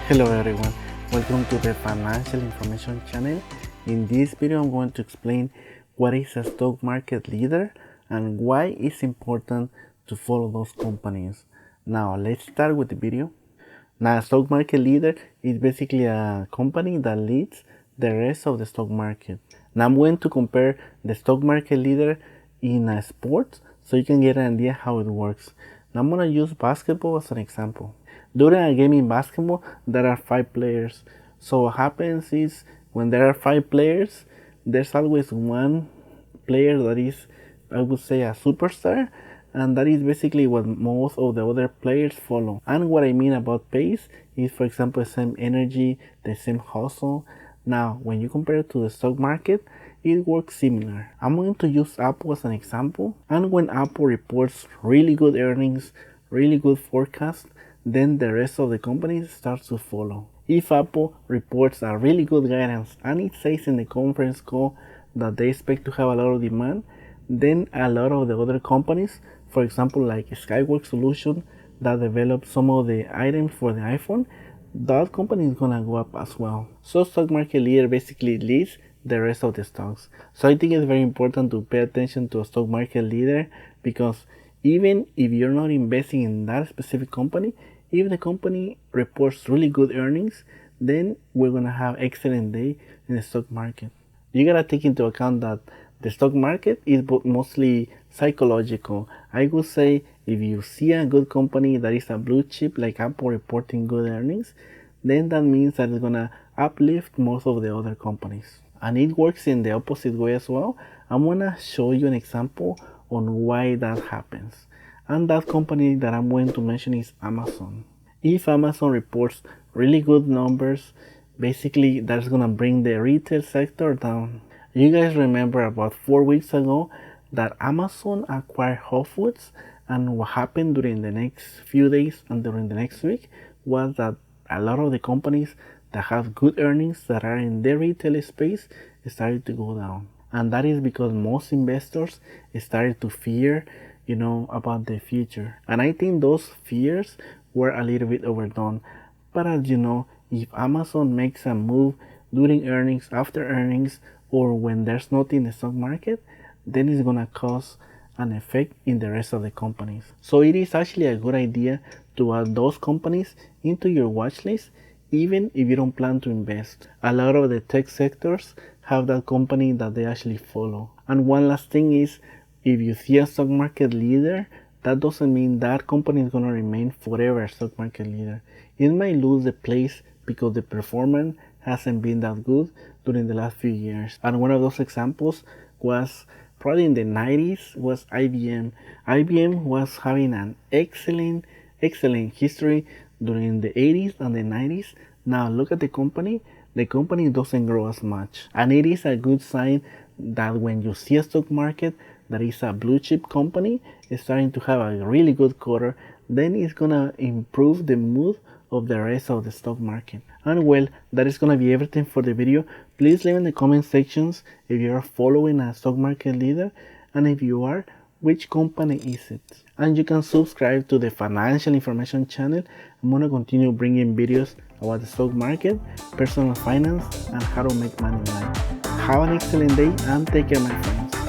Hello everyone, welcome to the Financial Information channel. In this video I'm going to explain what is a stock market leader and why it's important to follow those companies. Now let's start with the video. Now a stock market leader is basically a company that leads the rest of the stock market. Now I'm going to compare the stock market leader in a sport so you can get an idea how it works. Now I'm going to use basketball as an example. During a game in basketball, there are 5 players. So what happens is when there are 5 players, there's always one player that is, I would say, a superstar, and that is basically what most of the other players follow. And what I mean about pace is, for example, the same energy, the same hustle. Now, when you compare it to the stock market, it works similar. I'm going to use Apple as an example. And when Apple reports really good earnings, really good forecast, then the rest of the companies starts to follow. If Apple reports a really good guidance and it says in the conference call that they expect to have a lot of demand, then a lot of the other companies, for example like Skyworks Solution that develops some of the items for the iPhone, that company is gonna go up as well. So stock market leader basically leads the rest of the stocks. So I think it's very important to pay attention to a stock market leader, because even if you're not investing in that specific company, if the company reports really good earnings, then we're gonna have excellent day in the stock market. You gotta take into account that the stock market is mostly psychological. I would say if you see a good company that is a blue chip like Apple reporting good earnings, then that means that it's gonna uplift most of the other companies. And it works in the opposite way as well. I'm gonna show you an example on why that happens. And that company that I'm going to mention is Amazon. If Amazon reports really good numbers, basically that's gonna bring the retail sector down. You guys remember about 4 weeks ago that Amazon acquired Whole Foods, and what happened during the next few days and during the next week was that a lot of the companies that have good earnings that are in the retail space started to go down. And that is because most investors started to fear about the future. And I think those fears were a little bit overdone. But as you know, if Amazon makes a move during earnings, after earnings, or when there's nothing in the stock market, then it's gonna cause an effect in the rest of the companies. So it is actually a good idea to add those companies into your watch list, even if you don't plan to invest. A lot of the tech sectors have that company that they actually follow. And one last thing is, if you see a stock market leader, that doesn't mean that company is going to remain forever a stock market leader. It might lose the place because the performance hasn't been that good during the last few years. And one of those examples was probably in the 90s was IBM. IBM was having an excellent history during the 80s and the 90s. Now look at the company doesn't grow as much. And it is a good sign that when you see a stock market that is a blue chip company is starting to have a really good quarter, then it's gonna improve the mood of the rest of the stock market. And well, that is gonna be everything for the video. Please leave in the comment sections if you are following a stock market leader, and if you are, which company is it? And you can subscribe to the Financial Information channel. I'm gonna continue bringing videos about the stock market, personal finance, and how to make money in life. Have an excellent day and take care, my friends.